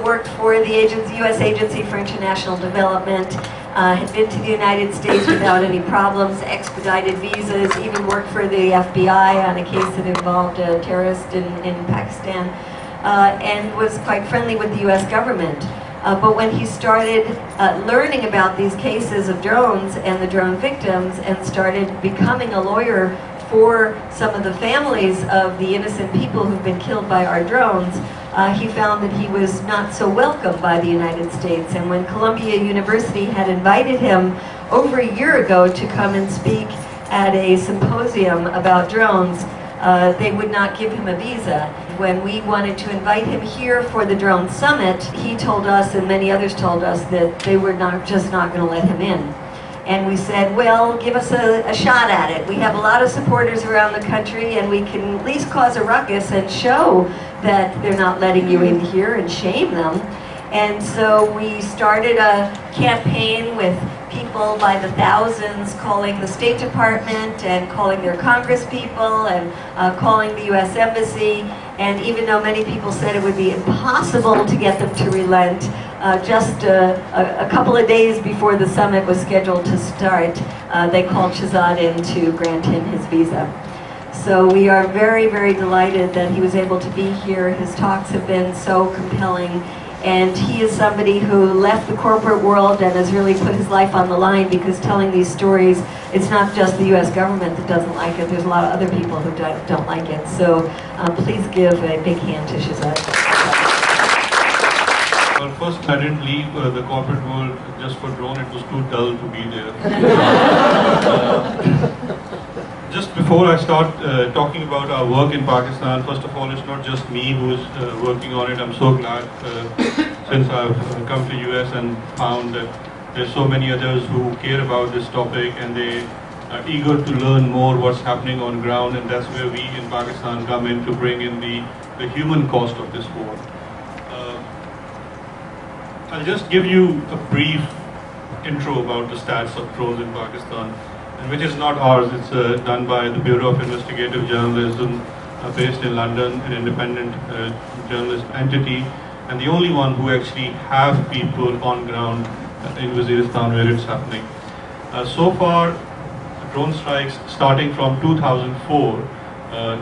worked for the U.S. Agency for International Development, had been to the United States without any problems, expedited visas, even worked for the FBI on a case that involved a terrorist in Pakistan, and was quite friendly with the U.S. government. But when he started learning about these cases of drones and the drone victims and started becoming a lawyer for some of the families of the innocent people who've been killed by our drones, he found that he was not so welcome by the United States. And when Columbia University had invited him over a year ago to come and speak at a symposium about drones, they would not give him a visa. When we wanted to invite him here for the Drone Summit, he told us, and many others told us, that they were just not going to let him in. And we said, well, give us a shot at it. We have a lot of supporters around the country, and we can at least cause a ruckus and show that they're not letting you in here and shame them. And so we started a campaign with people by the thousands calling the State Department and calling their congresspeople and calling the U.S. Embassy. And even though many people said it would be impossible to get them to relent, just a couple of days before the summit was scheduled to start, they called Shahzad in to grant him his visa. So we are very, very delighted that he was able to be here. His talks have been so compelling. And he is somebody who left the corporate world and has really put his life on the line, because telling these stories, it's not just the U.S. government that doesn't like it, there's a lot of other people who don't like it. So please give a big hand to Shahzad. Well, first, I didn't leave the corporate world just for drone. It was too dull to be there. Just before I start talking about our work in Pakistan, first of all, it's not just me who is working on it. I'm so glad since I've come to US and found that there's so many others who care about this topic, and they are eager to learn more what's happening on ground, and that's where we in Pakistan come in to bring in the human cost of this war. I'll just give you a brief intro about the stats of drones in Pakistan, and which is not ours. It's done by the Bureau of Investigative Journalism, based in London, an independent journalist entity, and the only one who actually have people on ground in Waziristan where it's happening. So far, drone strikes starting from 2004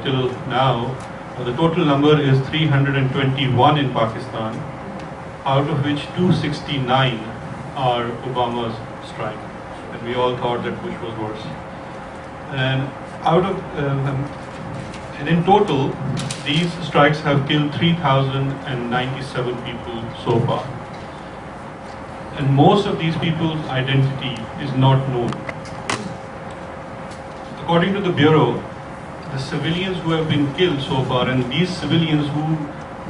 till now, the total number is 321 in Pakistan, out of which 269 are Obama's strike. And we all thought that Bush was worse. And and in total, these strikes have killed 3,097 people so far. And most of these people's identity is not known. According to the Bureau, the civilians who have been killed so far, and these civilians who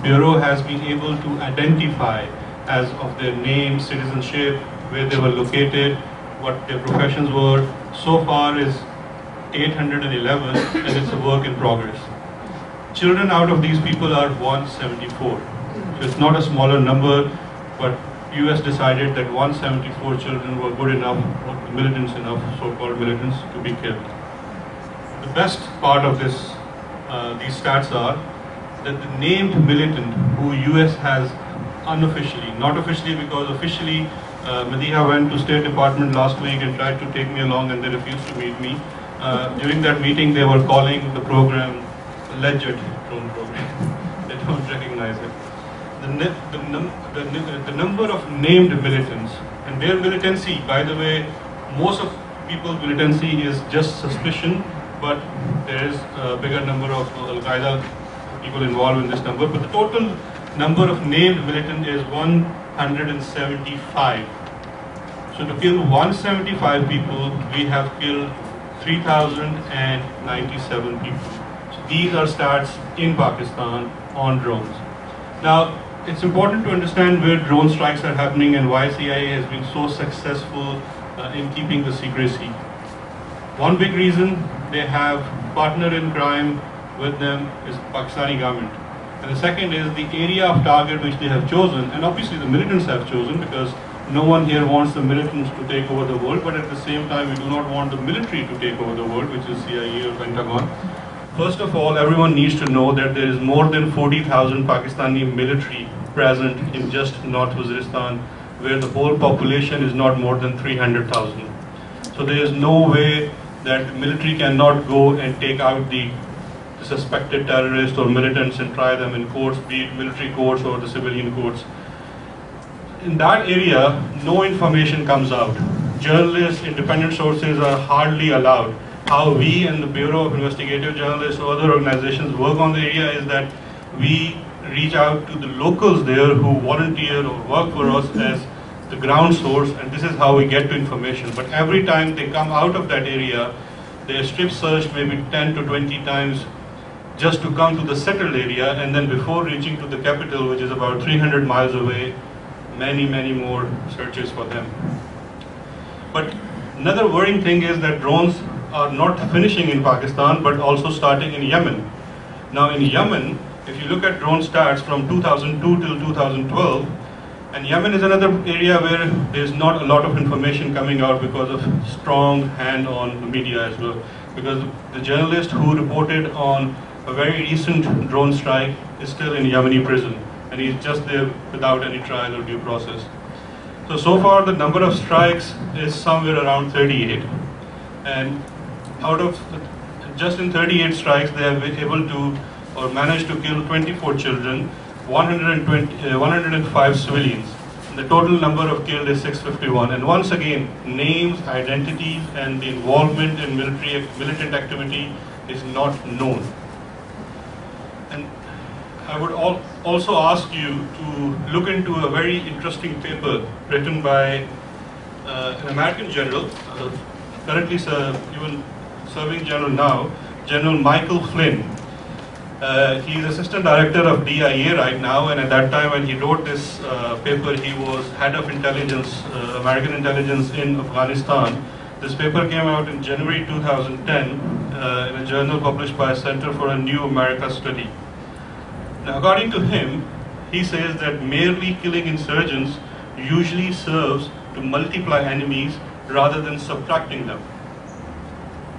Bureau has been able to identify as of their name, citizenship, where they were located, what their professions were, so far is 811, and it's a work in progress. Children out of these people are 174. So it's not a smaller number, but US decided that 174 children were good enough, or militants enough, so-called militants, to be killed. The best part of this, these stats are that the named militant who US has unofficially, not officially because officially Madiha went to State Department last week and tried to take me along, and they refused to meet me. During that meeting they were calling the program alleged drone program. They don't recognize it. The number of named militants, and their militancy, by the way, most of people's militancy is just suspicion, but there is a bigger number of Al-Qaeda people involved in this number, but the total number of named militants is 175. So to kill 175 people, we have killed 3,097 people. So these are stats in Pakistan on drones. Now, it's important to understand where drone strikes are happening and why CIA has been so successful in keeping the secrecy. One big reason they have partner in crime with them is Pakistani government. And the second is the area of target which they have chosen, and obviously the militants have chosen, because no one here wants the militants to take over the world, but at the same time we do not want the military to take over the world, which is CIA or Pentagon. First of all, everyone needs to know that there is more than 40,000 Pakistani military present in just North Waziristan, where the whole population is not more than 300,000. So there is no way that the military cannot go and take out the suspected terrorists or militants and try them in courts, be it military courts or the civilian courts. In that area, no information comes out. Journalists, independent sources are hardly allowed. How we and the Bureau of Investigative Journalists or other organizations work on the area is that we reach out to the locals there who volunteer or work for us as the ground source, and this is how we get to information. But every time they come out of that area, they are strip searched maybe 10 to 20 times just to come to the settled area, and then before reaching to the capital, which is about 300 miles away, many more searches for them. But another worrying thing is that drones are not finishing in Pakistan, but also starting in Yemen. Now in Yemen, if you look at drone stats from 2002 till 2012, and Yemen is another area where there's not a lot of information coming out because of strong hand on the media as well. Because the journalist who reported on a very recent drone strike is still in Yemeni prison, and he's just there without any trial or due process. So far the number of strikes is somewhere around 38. And out of, just in 38 strikes, they have been able to, or managed to kill 24 children, 105 civilians. The total number of killed is 651. And once again, names, identities, and the involvement in militant activity is not known. And I would also ask you to look into a very interesting paper written by an American general, currently even serving general now, General Michael Flynn. He is assistant director of DIA right now, and at that time when he wrote this paper, he was head of intelligence, American intelligence in Afghanistan. This paper came out in January 2010 in a journal published by Center for a New America Study. Now, according to him, he says that merely killing insurgents usually serves to multiply enemies rather than subtracting them.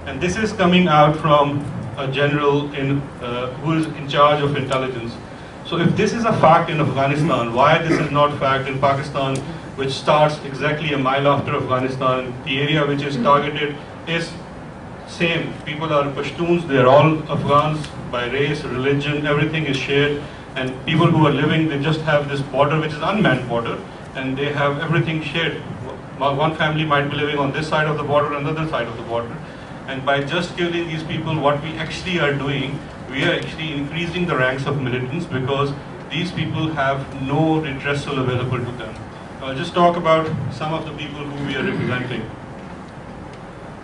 And this is coming out from a general who is in charge of intelligence. So if this is a fact in Afghanistan, why this is not fact in Pakistan, which starts exactly a mile after Afghanistan? The area which is targeted is same. People are Pashtuns, they are all Afghans by race, religion, everything is shared. And people who are living, they just have this border which is unmanned border, and they have everything shared. One family might be living on this side of the border, another side of the border. And by just killing these people, what we actually are doing, we are actually increasing the ranks of militants, because these people have no redressal available to them. I'll just talk about some of the people who we are representing.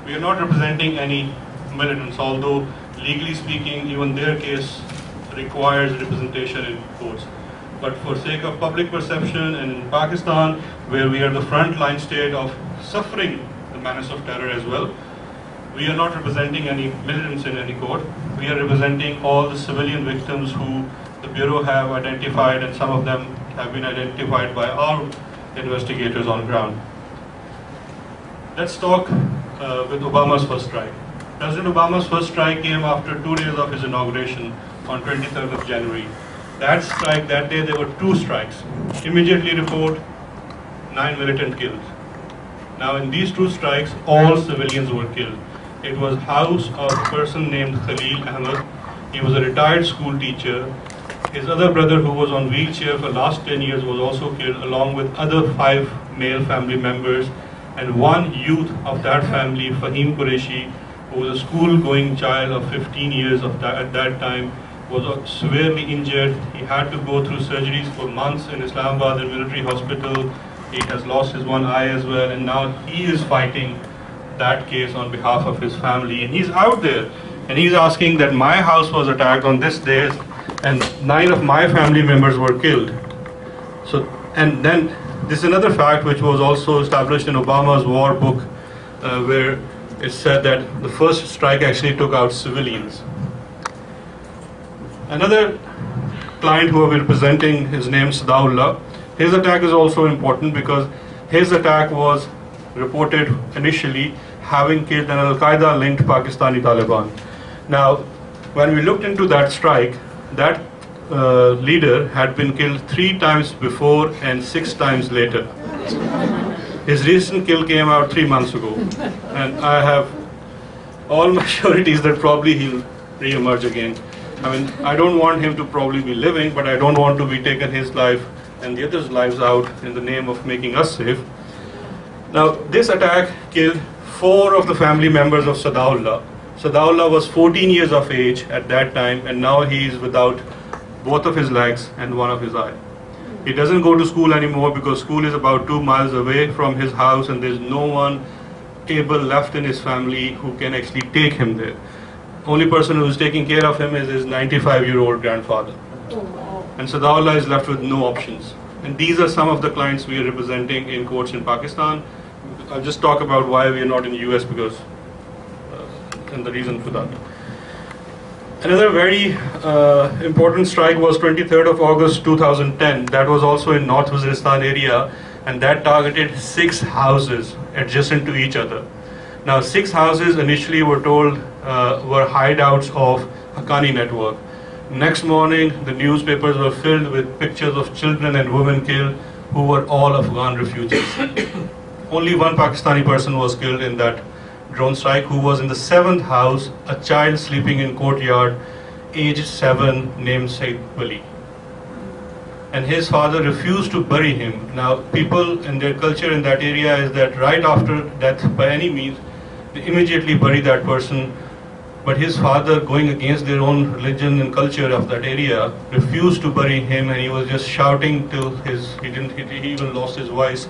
We are not representing any militants, although legally speaking, even their case requires representation in courts. But for sake of public perception, and in Pakistan, where we are the frontline state of suffering the menace of terror as well, we are not representing any militants in any court. We are representing all the civilian victims who the Bureau have identified, and some of them have been identified by our investigators on ground. Let's talk with Obama's first strike. President Obama's first strike came after 2 days of his inauguration on 23rd of January. That strike, that day there were 2 strikes. Immediately report 9 militant killed. Now in these 2 strikes, all civilians were killed. It was house of a person named Khalil Ahmed. He was a retired school teacher. His other brother, who was on wheelchair for the last 10 years, was also killed, along with other 5 male family members. And one youth of that family, Fahim Qureshi, who was a school-going child of 15 years at that time, was severely injured. He had to go through surgeries for months in Islamabad and military hospital. He has lost his one eye as well, and now he is fighting that case on behalf of his family. And he's out there, and he's asking that my house was attacked on this day, and 9 of my family members were killed. So, and then this is another fact which was also established in Obama's war book, where it said that the first strike actually took out civilians. Another client who we're representing, his name is Sadaullah. His attack is also important because his attack was reported initially having killed an Al-Qaeda linked Pakistani Taliban. Now, when we looked into that strike, that leader had been killed 3 times before and 6 times later. His recent kill came out 3 months ago, and I have all my sureties that probably he'll re-emerge again. I mean, I don't want him to probably be living, but I don't want to be taking his life and the others' lives out in the name of making us safe. Now, this attack killed 4 of the family members of Sadaullah. Sadaullah was 14 years of age at that time, and now he is without both of his legs and one of his eye. He doesn't go to school anymore because school is about 2 miles away from his house, and there's no one able left in his family who can actually take him there. Only person who is taking care of him is his 95-year-old grandfather. And Sadaullah is left with no options. And these are some of the clients we are representing in courts in Pakistan. I'll just talk about why we are not in the US because, and the reason for that. Another very important strike was 23rd of August 2010. That was also in North Waziristan area, and that targeted 6 houses adjacent to each other. Now, 6 houses initially were told were hideouts of Haqqani network. Next morning, the newspapers were filled with pictures of children and women killed who were all Afghan refugees. Only one Pakistani person was killed in that drone strike, who was in the 7th house, a child sleeping in courtyard, aged 7, named Said Wali. And his father refused to bury him. Now, people in their culture in that area is that right after death, by any means, they immediately bury that person. But his father, going against their own religion and culture of that area, refused to bury him, and he was just shouting till he even lost his voice,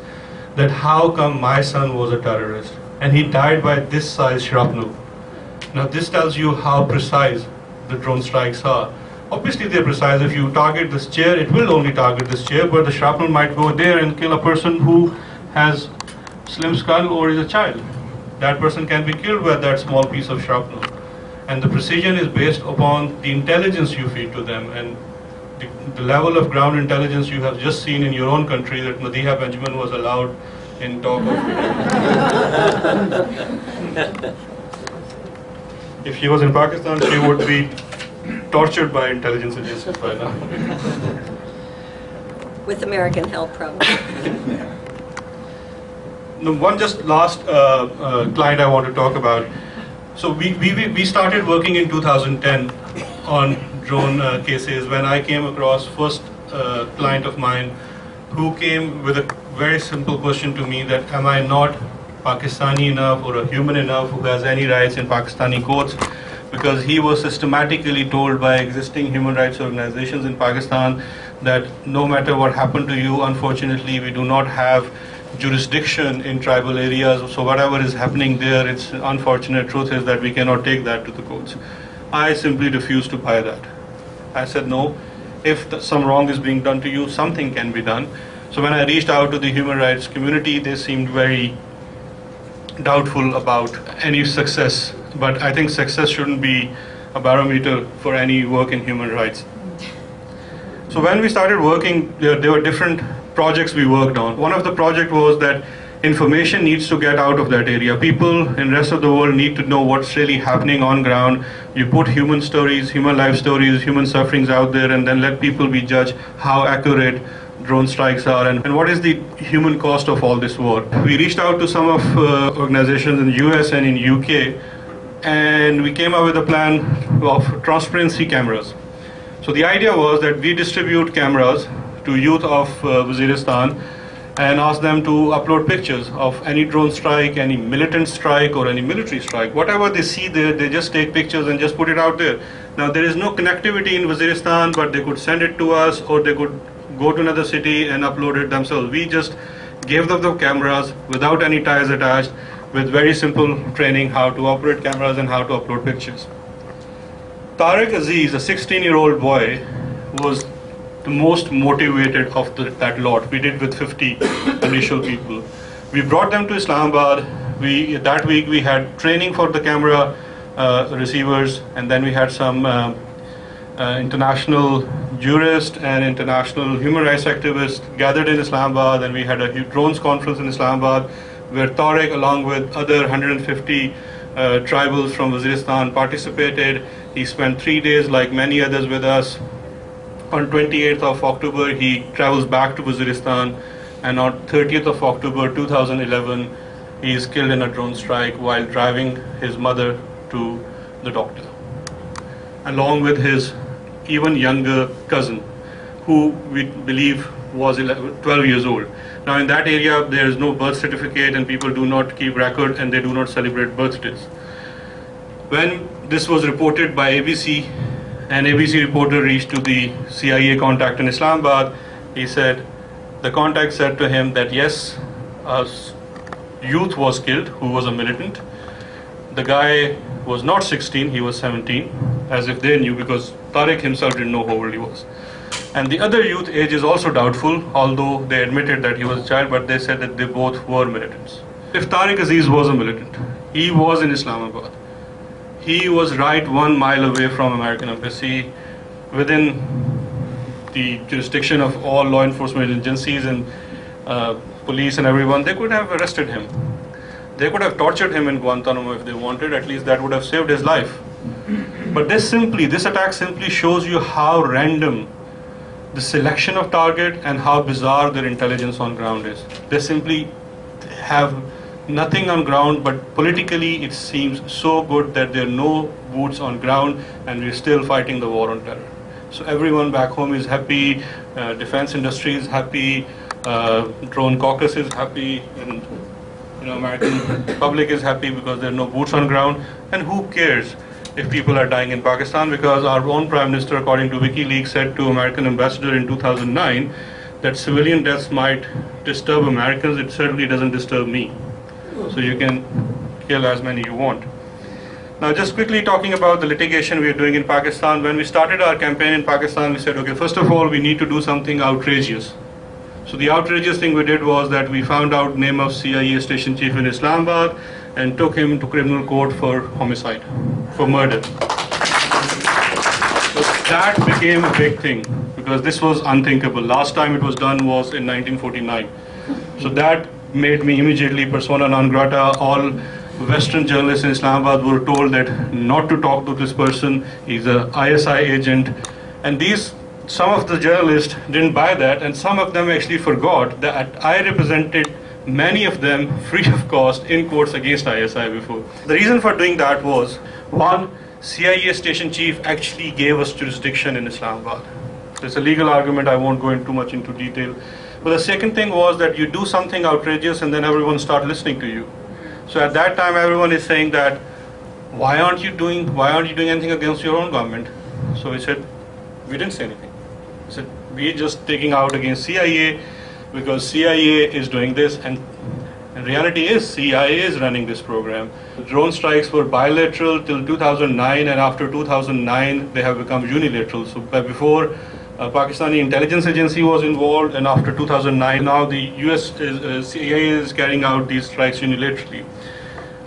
that how come my son was a terrorist? And he died by this size shrapnel. Now this tells you how precise the drone strikes are. Obviously they're precise. If you target this chair, it will only target this chair, but the shrapnel might go there and kill a person who has slim skull or is a child. That person can be killed with that small piece of shrapnel. And the precision is based upon the intelligence you feed to them, and the level of ground intelligence you have just seen in your own country, that Madiha Benjamin was allowed in talk of. If she was in Pakistan, she would be tortured by intelligence agencies by now. With American help, probably. One just last client I want to talk about. So we started working in 2010 on drone cases when I came across first client of mine who came with a very simple question to me, that am I not Pakistani enough or a human enough who has any rights in Pakistani courts? Because he was systematically told by existing human rights organizations in Pakistan that no matter what happened to you, unfortunately we do not have jurisdiction in tribal areas, so whatever is happening there, it's unfortunate truth is that we cannot take that to the courts. I simply refused to buy that. I said no, if some wrong is being done to you, something can be done. So when I reached out to the human rights community, they seemed very doubtful about any success, but I think success shouldn't be a barometer for any work in human rights. So when we started working, there were different projects we worked on. One of the project was that information needs to get out of that area. People in the rest of the world need to know what's really happening on ground. You put human stories, human life stories, human sufferings out there, and then let people be judged how accurate drone strikes are and what is the human cost of all this war. We reached out to some of organizations in the US and in UK, and we came up with a plan of transparency cameras. So the idea was that we distribute cameras to youth of Waziristan and ask them to upload pictures of any drone strike, any militant strike or any military strike. Whatever they see there, they just take pictures and just put it out there. Now there is no connectivity in Waziristan, but they could send it to us or they could go to another city and upload it themselves. We just gave them the cameras without any ties attached, with very simple training how to operate cameras and how to upload pictures. Tariq Aziz, a 16-year-old boy, was the most motivated of that lot. We did with 50 initial people. We brought them to Islamabad. That week we had training for the camera receivers, and then we had some international jurists and international human rights activists gathered in Islamabad, and we had a drones conference in Islamabad where Tariq, along with other 150 tribals from Waziristan, participated. He spent 3 days, like many others, with us on 28th of October, he travels back to Waziristan, and on 30th of October 2011, he is killed in a drone strike while driving his mother to the doctor, along with his even younger cousin, who we believe was 12 years old. Now in that area, there is no birth certificate and people do not keep record and they do not celebrate birthdays. When this was reported by ABC, an ABC reporter reached to the CIA contact in Islamabad. He said, the contact said to him that yes, a youth was killed who was a militant. The guy was not 16, he was 17, as if they knew, because Tariq himself didn't know how old he was. And the other youth age is also doubtful, although they admitted that he was a child, but they said that they both were militants. If Tariq Aziz was a militant, he was in Islamabad. He was right 1 mile away from American Embassy, within the jurisdiction of all law enforcement agencies and police and everyone. They could have arrested him. They could have tortured him in Guantanamo if they wanted. At least that would have saved his life. But this attack simply shows you how random the selection of target and how bizarre their intelligence on ground is. They simply have nothing on ground, but politically it seems so good that there are no boots on ground and we're still fighting the war on terror. So everyone back home is happy, defense industry is happy, drone caucus is happy, and American public is happy because there are no boots on ground. And who cares if people are dying in Pakistan, because our own Prime Minister, according to WikiLeaks, said to American ambassador in 2009 that civilian deaths might disturb Americans. It certainly doesn't disturb me. So you can kill as many you want. Now just quickly talking about the litigation we are doing in Pakistan. When we started our campaign in Pakistan, we said, okay, first of all, we need to do something outrageous. So the outrageous thing we did was that we found out name of CIA station chief in Islamabad and took him to criminal court for homicide, for murder. So that became a big thing because this was unthinkable. Last time it was done was in 1949. So that made me immediately persona non grata. All Western journalists in Islamabad were told that not to talk to this person. He's a ISI agent. And some of the journalists didn't buy that, and some of them actually forgot that I represented many of them free of cost in courts against ISI before. The reason for doing that was, one, CIA station chief actually gave us jurisdiction in Islamabad. So it's a legal argument, I won't go into too much into detail. But the second thing was that you do something outrageous and then everyone starts listening to you. So at that time everyone is saying that, why aren't you doing anything against your own government? So we said, we didn't say anything. We said, we're just taking out against CIA because CIA is doing this, and in reality is CIA is running this program. The drone strikes were bilateral till 2009, and after 2009 they have become unilateral. So before Pakistani intelligence agency was involved, and after 2009 now the US CIA is carrying out these strikes unilaterally.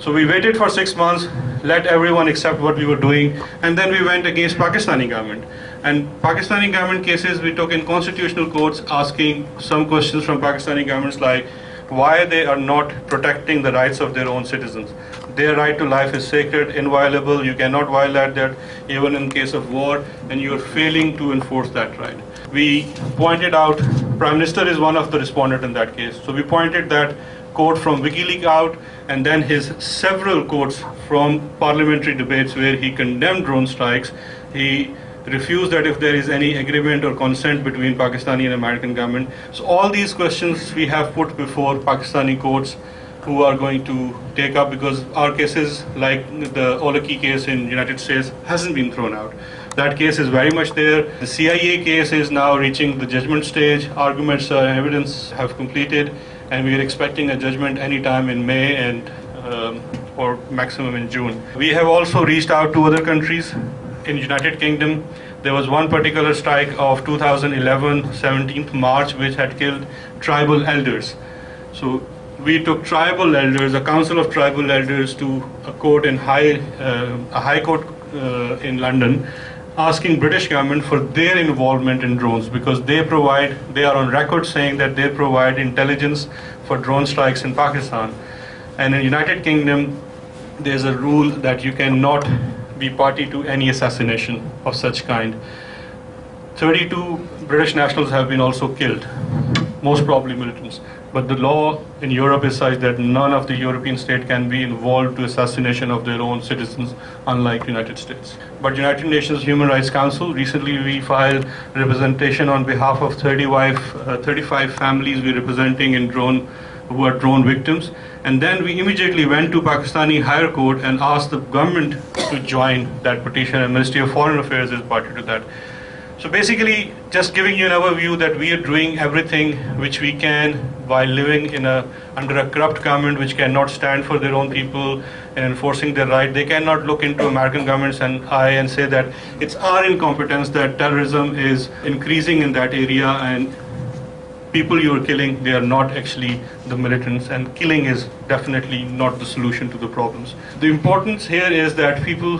So we waited for 6 months, let everyone accept what we were doing, and then we went against Pakistani government. And Pakistani government cases we took in constitutional courts, asking some questions from Pakistani governments like why they are not protecting the rights of their own citizens. Their right to life is sacred, inviolable, you cannot violate that even in case of war, and you are failing to enforce that right. We pointed out, Prime Minister is one of the respondents in that case, so we pointed that quote from WikiLeaks out, and then his several quotes from parliamentary debates where he condemned drone strikes. He refused that if there is any agreement or consent between Pakistani and American government. So all these questions we have put before Pakistani courts, who are going to take up, because our cases like the Olaki case in United States hasn't been thrown out. That case is very much there. The CIA case is now reaching the judgment stage. Arguments and evidence have completed, and we are expecting a judgment anytime in May and or maximum in June. We have also reached out to other countries. In United Kingdom, there was one particular strike of 2011, 17th March, which had killed tribal elders. So we took tribal elders, a council of tribal elders, to a court in a high court in London, asking British government for their involvement in drones, because they are on record saying that they provide intelligence for drone strikes in Pakistan. And in United Kingdom, there's a rule that you cannot be party to any assassination of such kind. 32 British nationals have been also killed, most probably militants. But the law in Europe is such that none of the European state can be involved to assassination of their own citizens, unlike United States. But United Nations Human Rights Council, recently we filed representation on behalf of 35 families we're representing in who are drone victims. And then we immediately went to Pakistani Higher Court and asked the government to join that petition, and Ministry of Foreign Affairs is party to that. So basically, just giving you an overview that we are doing everything which we can while living under a corrupt government which cannot stand for their own people and enforcing their right. They cannot look into American governments and say that it's our incompetence that terrorism is increasing in that area, and people you are killing, they are not actually the militants, and killing is definitely not the solution to the problems. The importance here is that people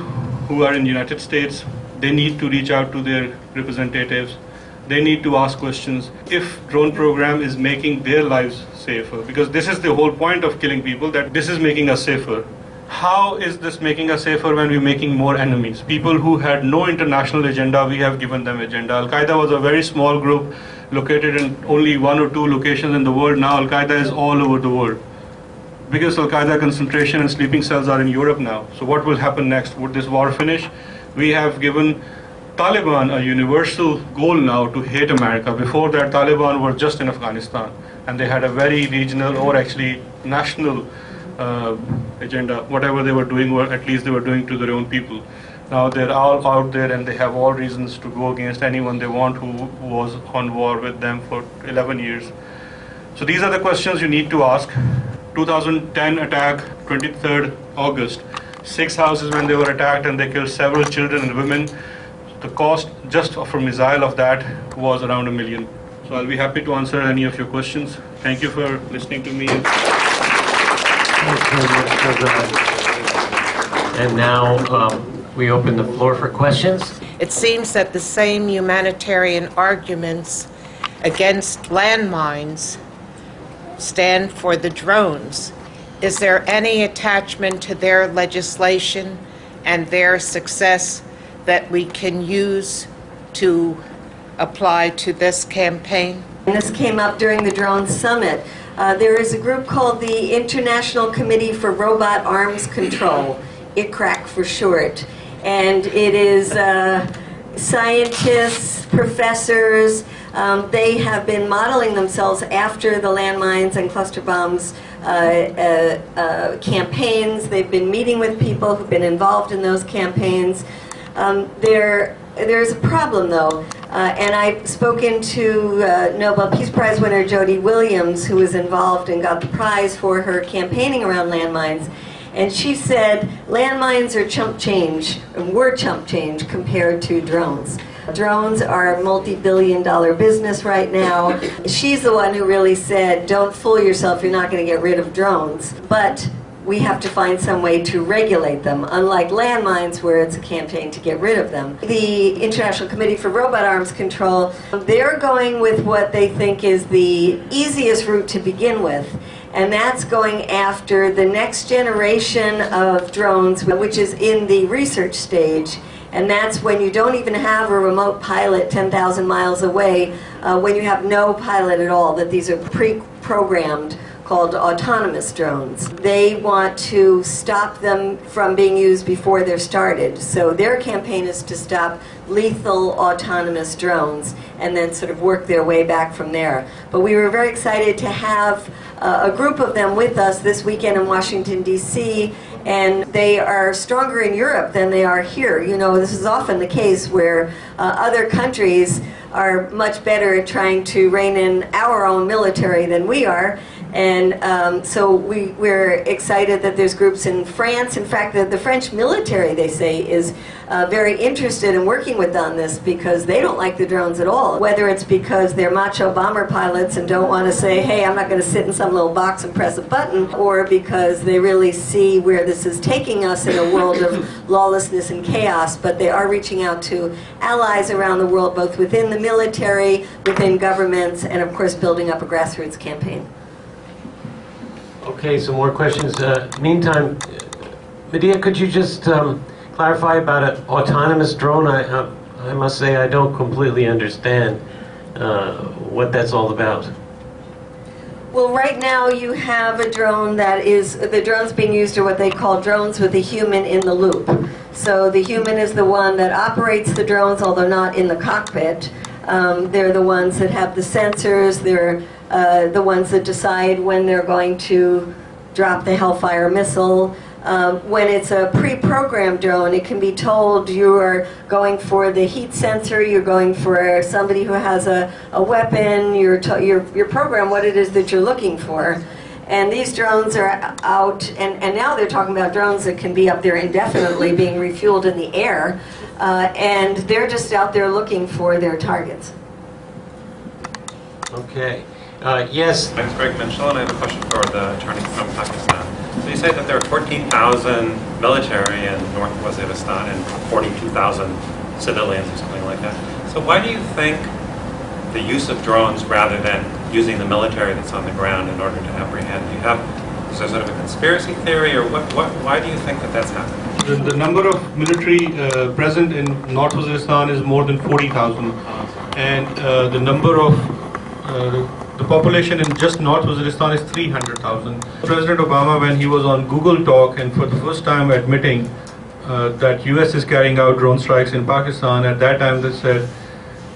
who are in the United States, they need to reach out to their representatives. They need to ask questions if drone program is making their lives safer, because this is the whole point of killing people, that this is making us safer. How is this making us safer when we're making more enemies? People who had no international agenda, we have given them agenda. Al-Qaeda was a very small group located in only 1 or 2 locations in the world. Now Al-Qaeda is all over the world. Biggest Al-Qaeda concentration and sleeping cells are in Europe now. So what will happen next? Would this war finish? We have given Taliban a universal goal now to hate America. Before that, Taliban were just in Afghanistan, and they had a very regional or actually national agenda. Whatever they were doing, or at least they were doing to their own people. Now they're all out there, and they have all reasons to go against anyone they want who was on war with them for 11 years. So these are the questions you need to ask. 2010 attack, 23rd August. 6 houses when they were attacked, and they killed several children and women. The cost just for missile of that was around $1 million. So I'll be happy to answer any of your questions. Thank you for listening to me. And now we open the floor for questions. It seems that the same humanitarian arguments against landmines stand for the drones. Is there any attachment to their legislation and their success that we can use to apply to this campaign? And this came up during the Drone Summit. There is a group called the International Committee for Robot Arms Control, ICRAC for short. And it is scientists, professors. They have been modeling themselves after the landmines and cluster bombs campaigns. They've been meeting with people who've been involved in those campaigns. There's a problem, though, and I've spoken to Nobel Peace Prize winner Jody Williams, who was involved and got the prize for her campaigning around landmines, and she said landmines are chump change, and were chump change compared to drones. Drones are a multi-billion-dollar business right now. She's the one who really said, don't fool yourself, you're not going to get rid of drones. But we have to find some way to regulate them, unlike landmines where it's a campaign to get rid of them. The International Committee for Robot Arms Control, they're going with what they think is the easiest route to begin with, and that's going after the next generation of drones, which is in the research stage. And that's when you don't even have a remote pilot 10,000 miles away, when you have no pilot at all, that these are pre-programmed, called autonomous drones. They want to stop them from being used before they're started. So their campaign is to stop lethal autonomous drones and then sort of work their way back from there. But we were very excited to have a group of them with us this weekend in Washington, D.C., and they are stronger in Europe than they are here. You know, this is often the case where other countries are much better at trying to rein in our own military than we are. And so we're excited that there's groups in France. In fact, the French military, they say, is very interested in working with on this because they don't like the drones at all. Whether it's because they're macho bomber pilots and don't want to say, hey, I'm not going to sit in some little box and press a button, or because they really see where this is taking us in a world of lawlessness and chaos. But they are reaching out to allies around the world, both within the military, within governments, and of course building up a grassroots campaign. Okay, some more questions. Meantime, Medea, could you just clarify about an autonomous drone? I must say I don't completely understand what that's all about. Well, right now you have a drone that is, the drones being used are what they call drones with a human in the loop. So the human is the one that operates the drones, although not in the cockpit. They're the ones that have the sensors, they're the ones that decide when they're going to drop the Hellfire missile. When it's a pre-programmed drone, it can be told you are going for the heat sensor, you're going for somebody who has a weapon, you're programmed what it is that you're looking for. And these drones are out, and now they're talking about drones that can be up there indefinitely being refueled in the air, and they're just out there looking for their targets. Okay. Yes. My name is Greg Mitchell, and I have a question for the attorney from Pakistan. So you say that there are 14,000 military in North Waziristan and 42,000 civilians or something like that. So why do you think the use of drones rather than using the military that's on the ground in order to apprehend? Is there sort of a conspiracy theory, or why do you think that that's happening? The number of military present in North Waziristan is more than 40,000, and the number of the population in just North Waziristan is 300,000. President Obama, when he was on Google Talk and for the first time admitting that US is carrying out drone strikes in Pakistan, at that time they said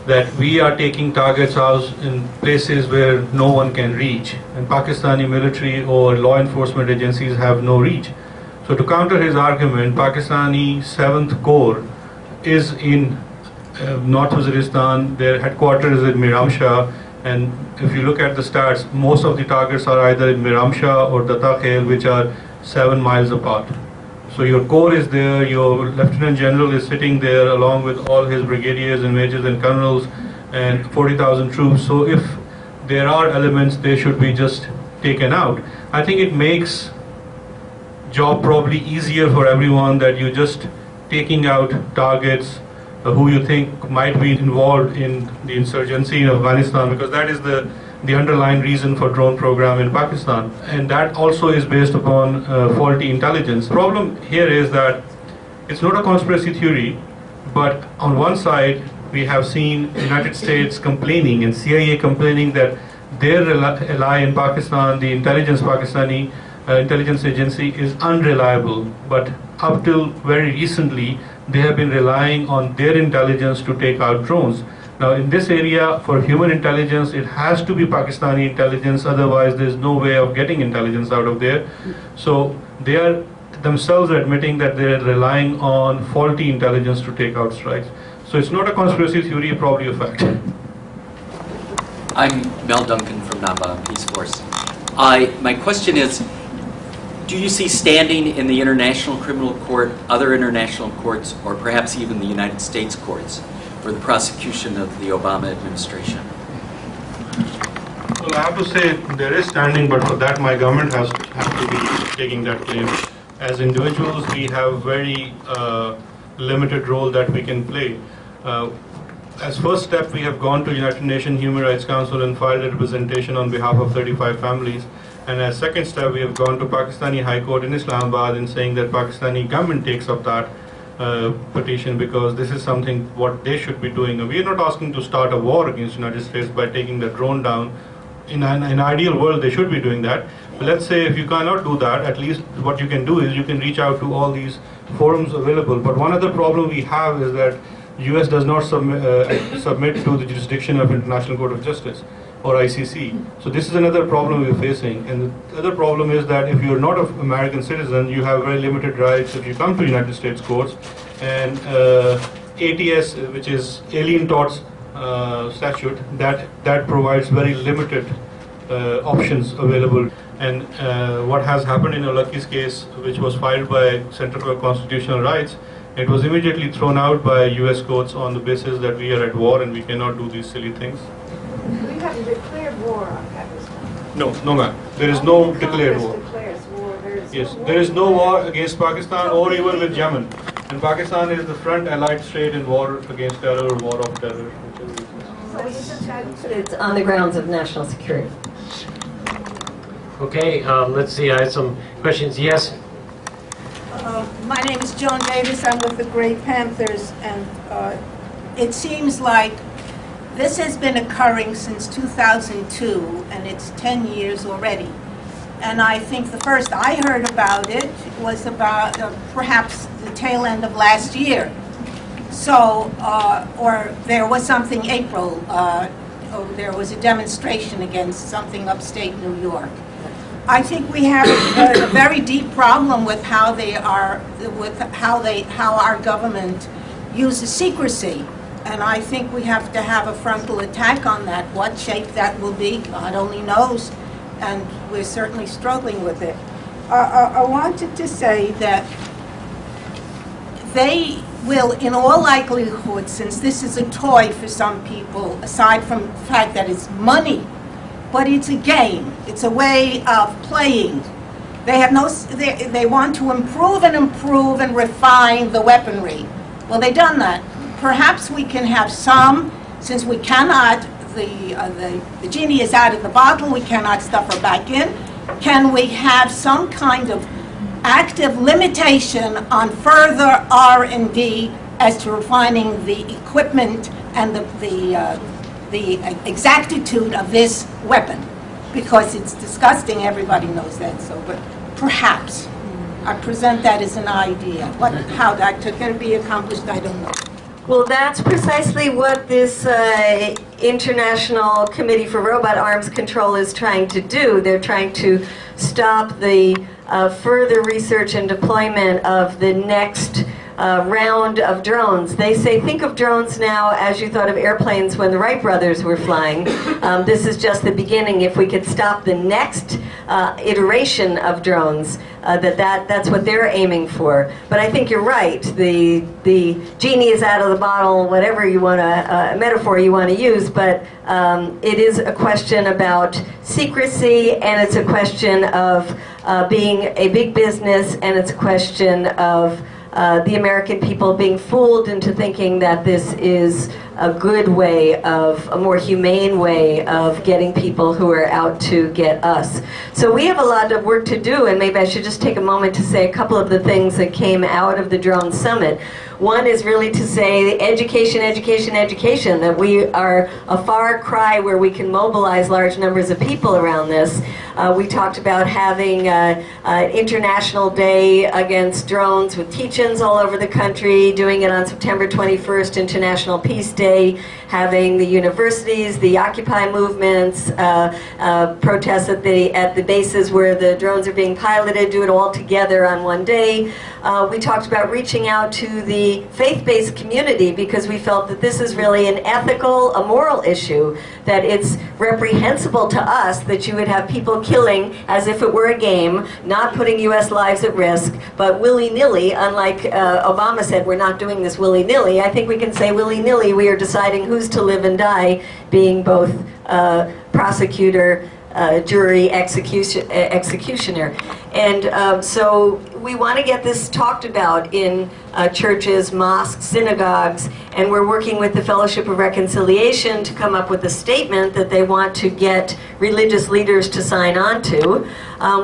that we are taking targets out in places where no one can reach, and Pakistani military or law enforcement agencies have no reach. So to counter his argument, Pakistani 7th Corps is in North Waziristan. Their headquarters is in Miramshah, and if you look at the stats, most of the targets are either in Miramshah or Datta Khel, which are 7 miles apart. So your corps is there, your lieutenant general is sitting there along with all his brigadiers and majors and colonels and 40,000 troops. So if there are elements, they should be just taken out. I think it makes job probably easier for everyone that you're just taking out targets who you think might be involved in the insurgency in Afghanistan, because that is the underlying reason for drone program in Pakistan, and that also is based upon faulty intelligence. The problem here is that it's not a conspiracy theory, but on one side we have seen United States complaining and CIA complaining that their ally in Pakistan, the Pakistani intelligence agency, is unreliable, but up till very recently they have been relying on their intelligence to take out drones. Now in this area, for human intelligence, it has to be Pakistani intelligence, otherwise there's no way of getting intelligence out of there. So they are themselves admitting that they're relying on faulty intelligence to take out strikes. So it's not a conspiracy theory, probably a fact. I'm Mel Duncan from Namba Peace Force. My question is, do you see standing in the International Criminal Court, other international courts, or perhaps even the United States courts for the prosecution of the Obama administration? Well, I have to say there is standing, but for that my government has to be taking that claim. As individuals, we have very limited role that we can play. As first step, we have gone to United Nations Human Rights Council and filed a representation on behalf of 35 families. And as second step, we have gone to Pakistani High Court in Islamabad and saying that Pakistani government takes up that petition, because this is something what they should be doing. We are not asking to start a war against the United States by taking the drone down. In an ideal world, they should be doing that. But let's say if you cannot do that, at least what you can do is you can reach out to all these forums available. But one other problem we have is that US does not submit to the jurisdiction of International Court of Justice or ICC. So this is another problem we're facing. And the other problem is that if you're not an American citizen, you have very limited rights if you come to United States courts. And ATS, which is Alien Torts statute, that provides very limited options available. And what has happened in Olaki's case, which was filed by Center for Constitutional Rights, it was immediately thrown out by US courts on the basis that we are at war and we cannot do these silly things. We have a declared war on Pakistan. No ma'am. There is no declared war. Declares war. Yes, there is no war against Pakistan or even with Yemen. And Pakistan is the front allied state in war against terror or war of terror. It's on the grounds of national security. Okay, let's see, I have some questions. Yes? My name is Joan Davis. I'm with the Grey Panthers, and it seems like this has been occurring since 2002, and it's 10 years already. And I think the first I heard about it was about perhaps the tail end of last year. So, or there was something April, there was a demonstration against something upstate New York. I think we have a very deep problem with how how our government uses secrecy. And I think we have to have a frontal attack on that. What shape that will be, God only knows. And we're certainly struggling with it. I wanted to say that they will, in all likelihood, since this is a toy for some people, aside from the fact that it's money, but it's a game. It's a way of playing. They have they want to improve and refine the weaponry. Well, they've done that. Perhaps we can have some, since we cannot, the genie is out of the bottle, we cannot stuff her back in. Can we have some kind of active limitation on further R&D as to refining the equipment and the exactitude of this weapon? Because it's disgusting, everybody knows that, so, but perhaps. I present that as an idea. How that can be accomplished, I don't know. Well, that's precisely what this International Committee for Robot Arms Control is trying to do. They're trying to stop the further research and deployment of the next round of drones. They say, think of drones now as you thought of airplanes when the Wright brothers were flying. This is just the beginning. If we could stop the next iteration of drones, that's what they're aiming for. But I think you're right. The genie is out of the bottle, whatever you want to metaphor you want to use. But it is a question about secrecy, and it's a question of being a big business, and it's a question of the American people being fooled into thinking that this is a good way of, a more humane way of getting people who are out to get us. So we have a lot of work to do, and maybe I should just take a moment to say a couple of the things that came out of the Drone Summit. One is really to say education, education, education, that we are a far cry where we can mobilize large numbers of people around this. We talked about having an International Day Against Drones with teach-ins all over the country, doing it on September 21st, International Peace Day, having the universities, the Occupy movements, protests at the bases where the drones are being piloted, do it all together on one day. We talked about reaching out to the faith-based community because we felt that this is really an ethical, a moral issue, that it's reprehensible to us that you would have people killing as if it were a game, not putting U.S. lives at risk, but willy-nilly, unlike Obama said, we're not doing this willy-nilly. I think we can say willy-nilly, we are deciding who's to live and die, being both prosecutor, jury, executioner. And so we want to get this talked about in churches, mosques, synagogues, and we're working with the Fellowship of Reconciliation to come up with a statement that they want to get religious leaders to sign on to.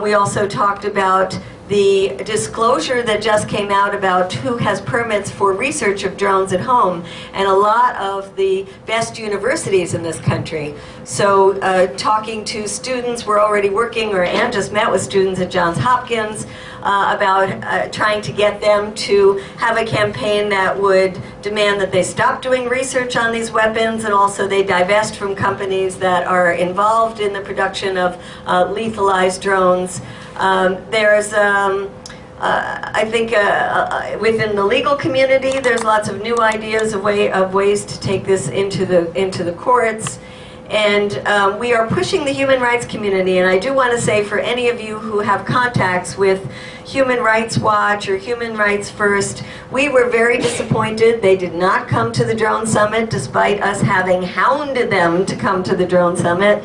We also talked about the disclosure that just came out about who has permits for research of drones at home, and a lot of the best universities in this country. So talking to students, we're already working, or Ann just met with students at Johns Hopkins about trying to get them to have a campaign that would demand that they stop doing research on these weapons, and also they divest from companies that are involved in the production of lethalized drones. There's, I think, within the legal community, there's lots of new ideas of ways to take this into the courts. And we are pushing the human rights community, and I do want to say for any of you who have contacts with Human Rights Watch or Human Rights First, we were very disappointed. They did not come to the Drone Summit despite us having hounded them to come to the Drone Summit.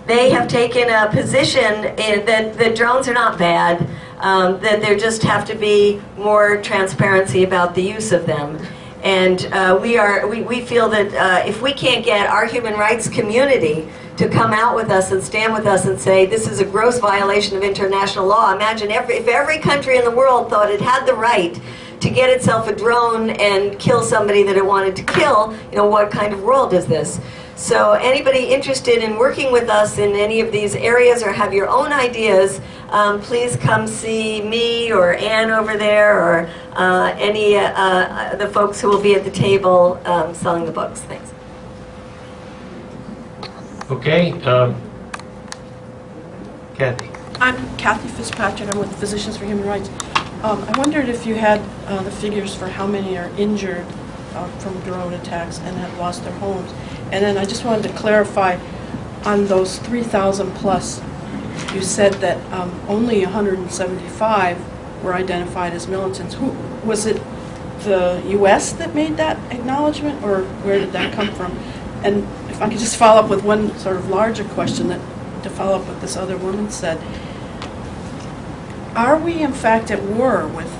They have taken a position that drones are not bad, that there just have to be more transparency about the use of them. And we feel that if we can't get our human rights community to come out with us and stand with us and say this is a gross violation of international law. Imagine if every country in the world thought it had the right to get itself a drone and kill somebody that it wanted to kill, what kind of world is this? So anybody interested in working with us in any of these areas or have your own ideas, please come see me or Ann over there or any the folks who will be at the table selling the books. Thanks. Okay, Kathy. I'm Kathy Fitzpatrick. I'm with Physicians for Human Rights. I wondered if you had the figures for how many are injured from drone attacks and have lost their homes. And then I just wanted to clarify, on those 3,000 plus, you said that only 175 were identified as militants. Was it the U.S. that made that acknowledgement, or where did that come from? And if I could just follow up with one sort of larger question to follow up what this other woman said. Are we in fact at war with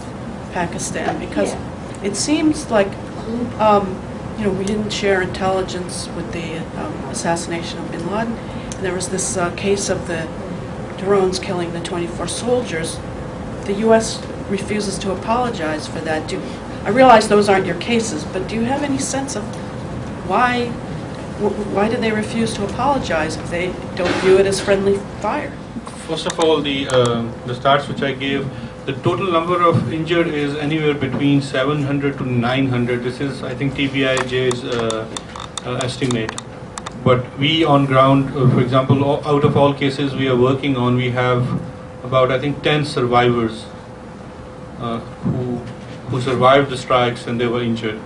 Pakistan? Because it seems like we didn't share intelligence with the assassination of bin Laden. And there was this case of the drones killing the 24 soldiers. The U.S. refuses to apologize for that. I realize those aren't your cases, but do you have any sense of why do they refuse to apologize if they don't view it as friendly fire? First of all, the stats which I gave, the total number of injured is anywhere between 700 to 900. This is, I think, TBIJ's estimate. But we on ground, for example, out of all cases we are working on, we have about, I think, 10 survivors who survived the strikes and they were injured.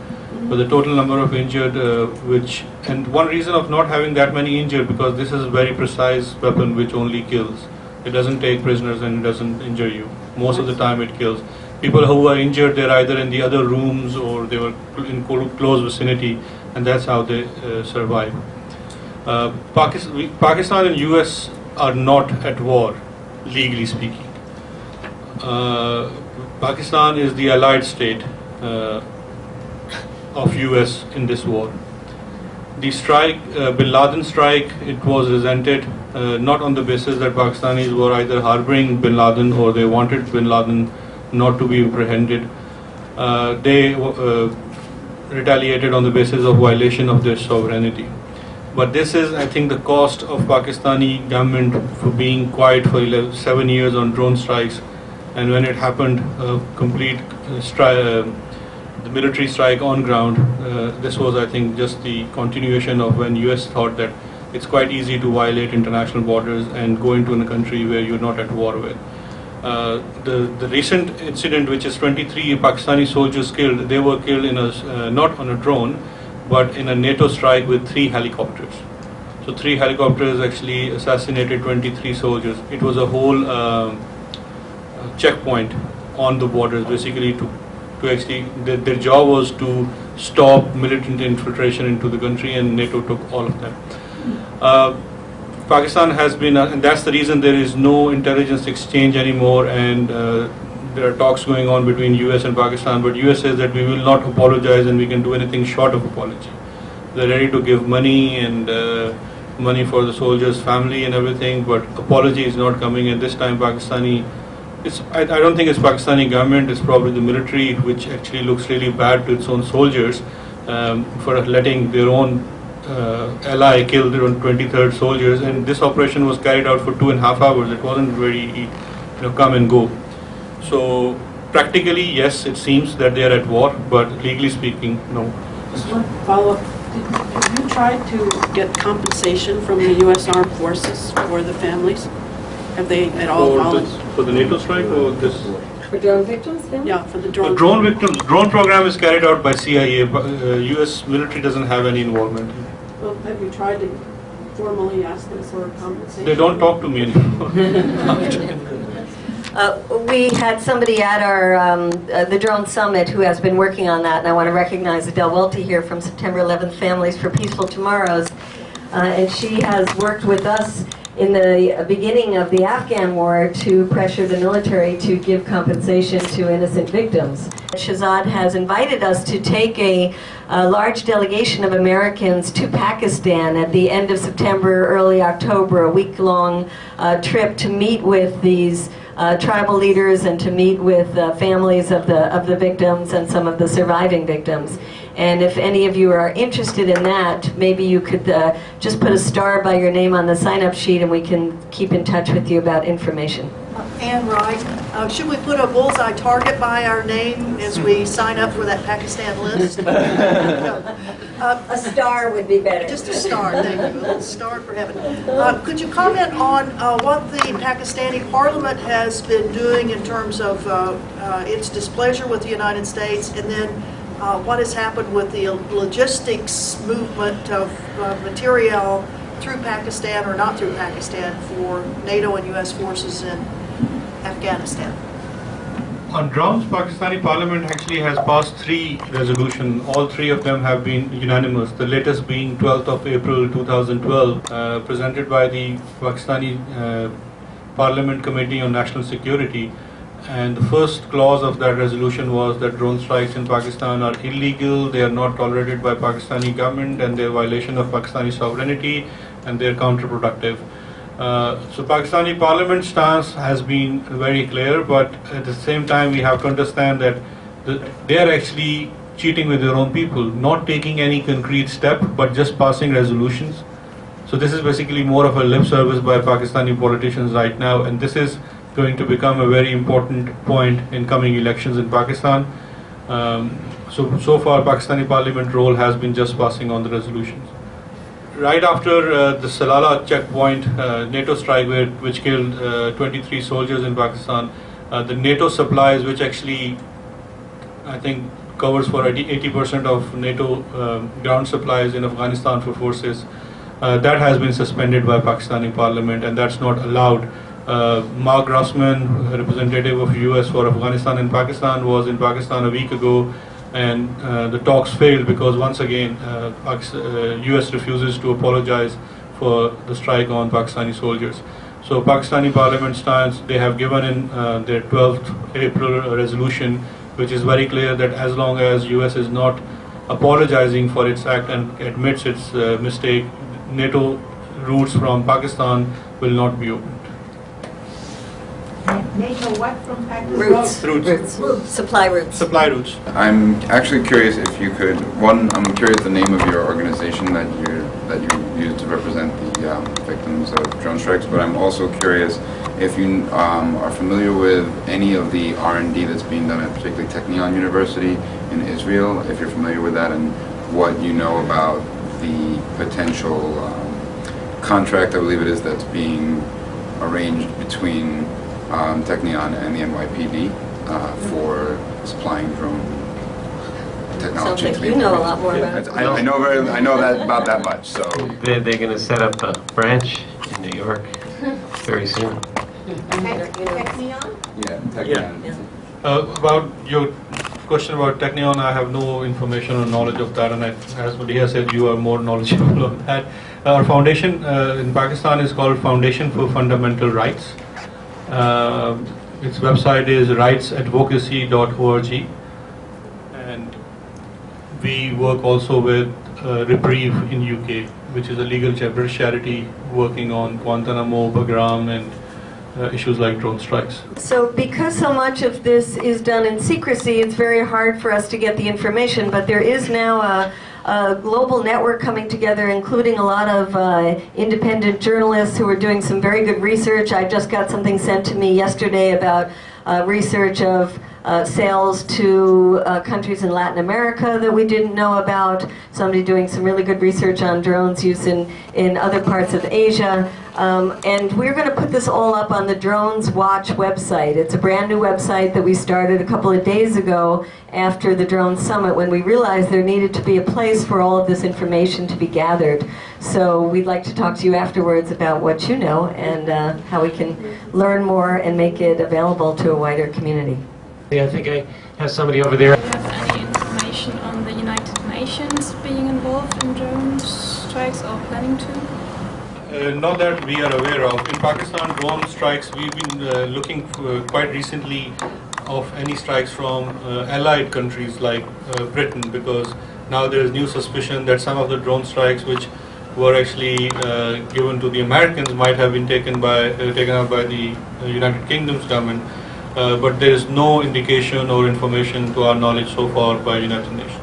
But the total number of injured, and one reason of not having that many injured, because this is a very precise weapon which only kills. It doesn't take prisoners and it doesn't injure you. Most of the time it kills. People who are injured, they're either in the other rooms or they were in close vicinity, and that's how they survive. Pakistan and US are not at war, legally speaking. Pakistan is the allied state of US in this war. The strike, bin Laden strike, it was resented not on the basis that Pakistanis were either harboring bin Laden or they wanted bin Laden not to be apprehended. They retaliated on the basis of violation of their sovereignty. But this is, I think, the cost of Pakistani government for being quiet for 7 years on drone strikes, and when it happened, complete the military strike on ground, this was, I think, just the continuation of when US thought that it's quite easy to violate international borders and go into a country where you're not at war with. The recent incident, which is 23 Pakistani soldiers killed, they were killed in not on a drone, but in a NATO strike with 3 helicopters. So 3 helicopters actually assassinated 23 soldiers. It was a whole checkpoint on the borders, basically to actually, their job was to stop militant infiltration into the country, and NATO took all of that. Pakistan has been, and that's the reason there is no intelligence exchange anymore, and there are talks going on between US and Pakistan, but US says that we will not apologize and we can do anything short of apology. They're ready to give money and money for the soldiers' family and everything, but apology is not coming, and this time I don't think it's Pakistani government, it's probably the military, which actually looks really bad to its own soldiers for letting their own ally kill their own 23rd soldiers, and this operation was carried out for 2.5 hours. It wasn't very, come and go. So practically, yes, it seems that they are at war, but legally speaking, no. Just one follow-up. Have you tried to get compensation from the U.S. Armed Forces for the families? Have they at all for the NATO strike or this? For drone victims? Yeah, for the drone. Drone victims. Drone program is carried out by CIA. U.S. military doesn't have any involvement. Well, have you tried to formally ask them for compensation? They don't talk to me anymore. We had somebody at our the Drone Summit who has been working on that, and I want to recognize Adele Welty here from September 11th Families for Peaceful Tomorrows, and she has worked with us in the beginning of the Afghan war to pressure the military to give compensation to innocent victims. Shahzad has invited us to take a large delegation of Americans to Pakistan at the end of September, early October, a week-long trip to meet with these tribal leaders and to meet with families of the victims and some of the surviving victims. And if any of you are interested in that, maybe you could just put a star by your name on the sign-up sheet and we can keep in touch with you about information. Ann Wright, should we put a bullseye target by our name as we sign up for that Pakistan list? A star would be better. Just a star, thank you. A little star for heaven. Could you comment on what the Pakistani parliament has been doing in terms of its displeasure with the United States, and then what has happened with the logistics movement of material through Pakistan or not through Pakistan for NATO and U.S. forces in Afghanistan? On drones, Pakistani parliament actually has passed 3 resolutions. All 3 of them have been unanimous. The latest being 12th of April 2012, presented by the Pakistani Parliament Committee on National Security. And the first clause of that resolution was that drone strikes in Pakistan are illegal, they are not tolerated by Pakistani government, and they're a violation of Pakistani sovereignty, and they're counterproductive. So Pakistani parliament stance has been very clear, but at the same time we have to understand that they are actually cheating with their own people, not taking any concrete step, but just passing resolutions. So this is basically more of a lip service by Pakistani politicians right now, and this is going to become a very important point in coming elections in Pakistan. So far Pakistani parliament role has been just passing on the resolutions. Right after the Salala checkpoint NATO strike which killed 23 soldiers in Pakistan, the NATO supplies, which actually I think covers for 80% of NATO ground supplies in Afghanistan for forces, that has been suspended by Pakistani parliament, and that's not allowed. Mark Grossman, representative of US for Afghanistan and Pakistan, was in Pakistan a week ago, and the talks failed because once again US refuses to apologize for the strike on Pakistani soldiers. So Pakistani parliament stance, they have given in their 12th April resolution, which is very clear that as long as US is not apologizing for its act and admits its mistake, NATO routes from Pakistan will not be opened. NATO what from Pakistan? Routes. Supply routes. Supply routes. I'm actually curious if you could, one, I'm curious the name of your organization that you use to represent the victims of drone strikes, but I'm also curious if you are familiar with any of the R&D that's being done at particularly Technion University in Israel, if you're familiar with that, and what you know about the potential contract, I believe it is, that's being arranged between Technion and the NYPD for supplying drone technology. Sounds like you know a lot more about it. I know about that much. So They're going to set up a branch in New York very soon. Technion? yeah, Technion. Yeah. About your question about Technion, I have no information or knowledge of that, and as Madhya said, you are more knowledgeable of that. Our foundation in Pakistan is called Foundation for Fundamental Rights. Its website is rightsadvocacy.org, and we work also with Reprieve in UK, which is a legal British charity working on Guantanamo, Bagram, and issues like drone strikes. So because so much of this is done in secrecy, it's very hard for us to get the information, but there is now a global network coming together, including a lot of independent journalists who are doing some very good research. I just got something sent to me yesterday about research of sales to countries in Latin America that we didn't know about. Somebody doing some really good research on drones use in other parts of Asia. And we're going to put this all up on the Drones Watch website. It's a brand new website that we started a couple of days ago after the Drone Summit, when we realized there needed to be a place for all of this information to be gathered. So we'd like to talk to you afterwards about what you know and how we can learn more and make it available to a wider community. Yeah, I think I have somebody over there. Do you have any information on the United Nations being involved in drone strikes or planning to? Not that we are aware of. In Pakistan, drone strikes, we've been looking quite recently of any strikes from allied countries like Britain, because now there is new suspicion that some of the drone strikes which were actually given to the Americans might have been taken up by the United Kingdom's government, but there is no indication or information to our knowledge so far by United Nations.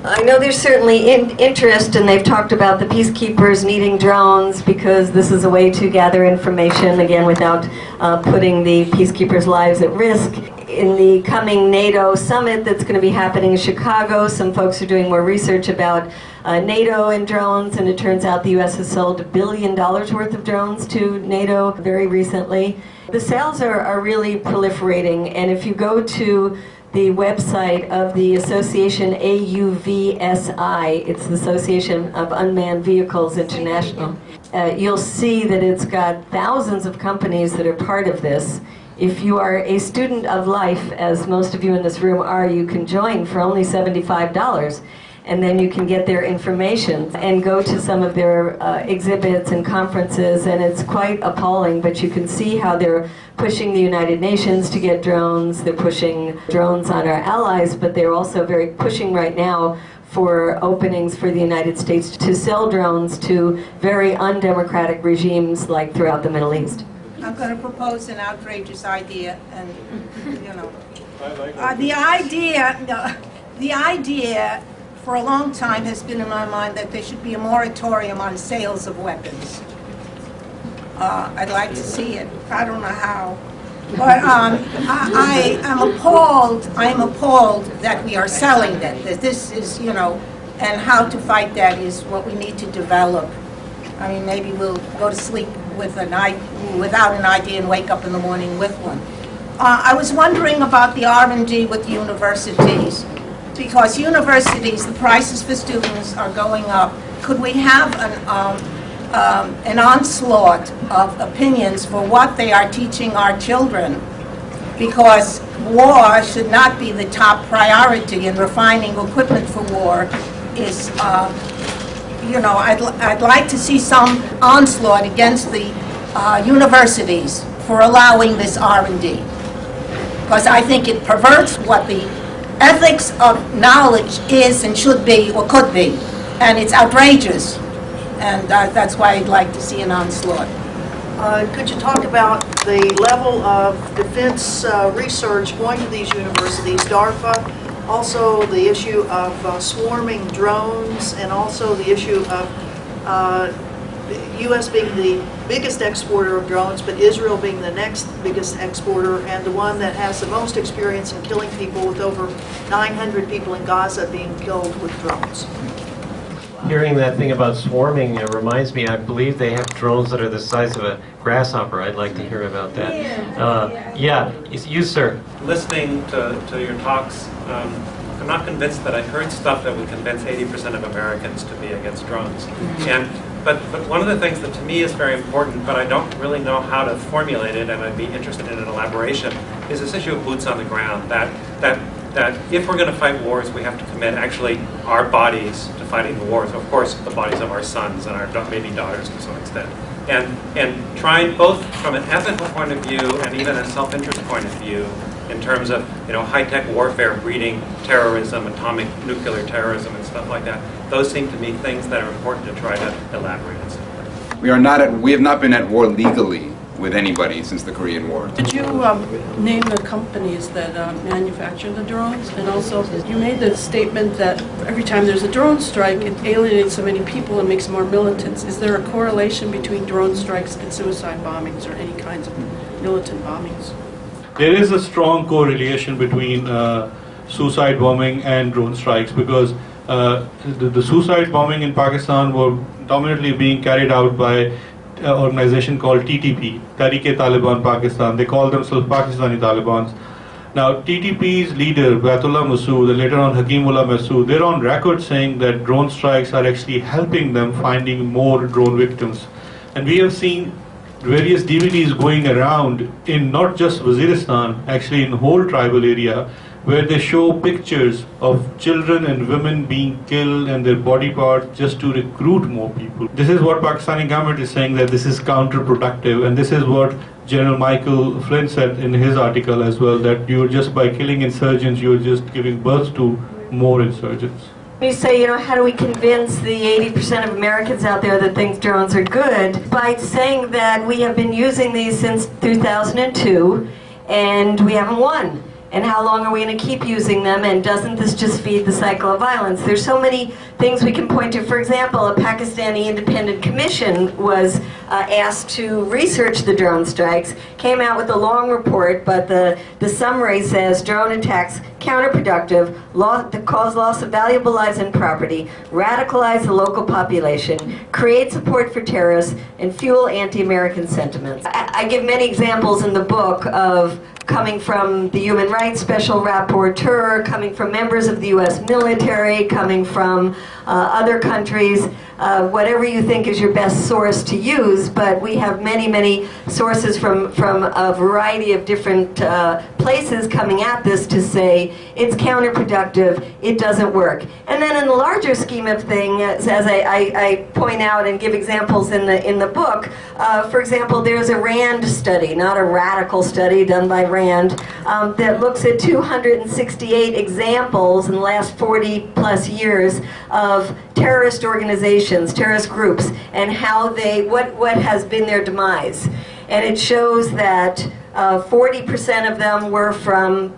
I know there's certainly interest, and they've talked about the peacekeepers needing drones because this is a way to gather information, again, without putting the peacekeepers' lives at risk. In the coming NATO summit that's going to be happening in Chicago, some folks are doing more research about NATO and drones, and it turns out the U.S. has sold $1 billion worth of drones to NATO very recently. The sales are really proliferating, and if you go to the website of the association AUVSI, it's the Association of Unmanned Vehicles International, you'll see that it's got thousands of companies that are part of this. If you are a student of life, as most of you in this room are, you can join for only $75. And then you can get their information and go to some of their exhibits and conferences, and it's quite appalling, but you can see how they're pushing the United Nations to get drones, they're pushing drones on our allies, but they're also very pushing right now for openings for the United States to sell drones to very undemocratic regimes like throughout the Middle East. I'm going to propose an outrageous idea, and, you know, the idea for a long time has been in my mind that there should be a moratorium on sales of weapons. I'd like to see it. I don't know how. But I am appalled that we are selling them. That this is, you know, and how to fight that is what we need to develop. I mean, maybe we'll go to sleep with without an idea and wake up in the morning with one. I was wondering about the R&D with universities. Because universities, the prices for students are going up. Could we have an onslaught of opinions for what they are teaching our children? Because war should not be the top priority, and refining equipment for war is, you know, I'd like to see some onslaught against the universities for allowing this R&D. Because I think it perverts what the ethics of knowledge is and should be, or could be, and it's outrageous, and that's why I'd like to see an onslaught. Could you talk about the level of defense research going to these universities, DARPA, also the issue of swarming drones, and also the issue of the U.S. being the biggest exporter of drones, but Israel being the next biggest exporter, and the one that has the most experience in killing people, with over 900 people in Gaza being killed with drones. Hearing that thing about swarming reminds me, I believe they have drones that are the size of a grasshopper. I'd like to hear about that. Yeah, it's you, sir. Listening to your talks, I'm not convinced that I heard stuff that would convince 80% of Americans to be against drones. But one of the things that to me is very important, but I don't really know how to formulate it, and I'd be interested in an elaboration, is this issue of boots on the ground. That if we're going to fight wars, we have to commit actually our bodies to fighting the wars. Of course, the bodies of our sons and our maybe daughters to some extent. And trying both from an ethical point of view and even a self-interest point of view, in terms of, you know, high-tech warfare breeding terrorism, atomic nuclear terrorism and stuff like that. Those seem to me things that are important to try to elaborate on. We have not been at war legally with anybody since the Korean War. Did you name the companies that manufacture the drones? And also, you made the statement that every time there's a drone strike, it alienates so many people and makes more militants. Is there a correlation between drone strikes and suicide bombings or any kinds of militant bombings? There is a strong correlation between suicide bombing and drone strikes, because the suicide bombing in Pakistan were dominantly being carried out by an organization called TTP, Tariq-e-Taliban Pakistan. They call themselves Pakistani Talibans. Now, TTP's leader, Baitullah Masood, and later on Hakimullah Masood, they're on record saying that drone strikes are actually helping them finding more drone victims. And we have seen various DVDs going around in not just Waziristan, actually in whole tribal area, where they show pictures of children and women being killed and their body parts just to recruit more people. This is what Pakistani government is saying, that this is counterproductive, and this is what General Michael Flynn said in his article as well, that you're just by killing insurgents, you're just giving birth to more insurgents. You say, how do we convince the 80% of Americans out there that think drones are good? By saying that we have been using these since 2002 and we haven't won. And how long are we going to keep using them, and doesn't this just feed the cycle of violence? There's so many things we can point to. For example, a Pakistani independent commission was asked to research the drone strikes, came out with a long report, but the summary says drone attacks counterproductive, cause loss of valuable lives and property, radicalize the local population, create support for terrorists, and fuel anti-American sentiments. I give many examples in the book of coming from the Human Rights Special Rapporteur, coming from members of the U.S. military, coming from other countries, whatever you think is your best source to use, but we have many, many sources from a variety of different places coming at this to say it's counterproductive, it doesn't work. And then in the larger scheme of things, as I point out and give examples in the book, for example, there's a RAND study, not a radical study done by RAND, that looks at 268 examples in the last 40 plus years of terrorist organizations, terrorist groups, and how what has been their demise. And it shows that 40% of them were from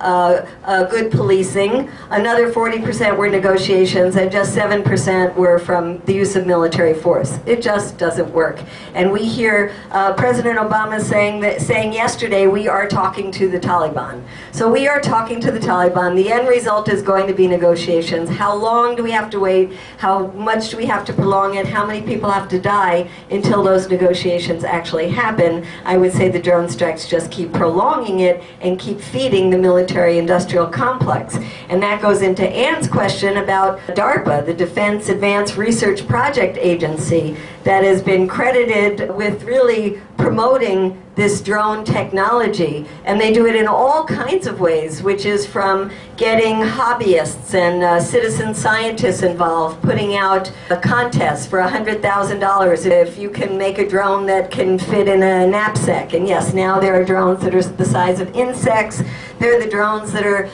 good policing, another 40% were negotiations, and just 7% were from the use of military force. It just doesn't work. And we hear President Obama saying yesterday, we are talking to the Taliban. So we are talking to the Taliban. The end result is going to be negotiations. How long do we have to wait? How much do we have to prolong it? How many people have to die until those negotiations actually happen? I would say the drone strikes just keep prolonging it and keep feeding the military-industrial complex. And that goes into Ann's question about DARPA, the Defense Advanced Research Project Agency, that has been credited with really promoting this drone technology. And they do it in all kinds of ways, which is from getting hobbyists and citizen scientists involved, putting out a contest for $100,000 if you can make a drone that can fit in a knapsack. And yes, now there are drones that are the size of insects. There are the drones that are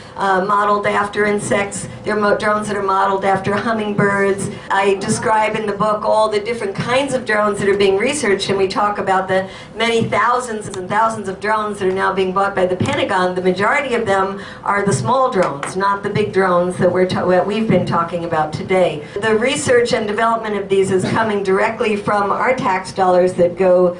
modeled after insects. There are drones that are modeled after hummingbirds. I describe in the book all the different kinds of drones that are being researched, and we talk about the many thousands and thousands of drones that are now being bought by the Pentagon. The majority of them are the small drones, not the big drones that we've been talking about today. The research and development of these is coming directly from our tax dollars that go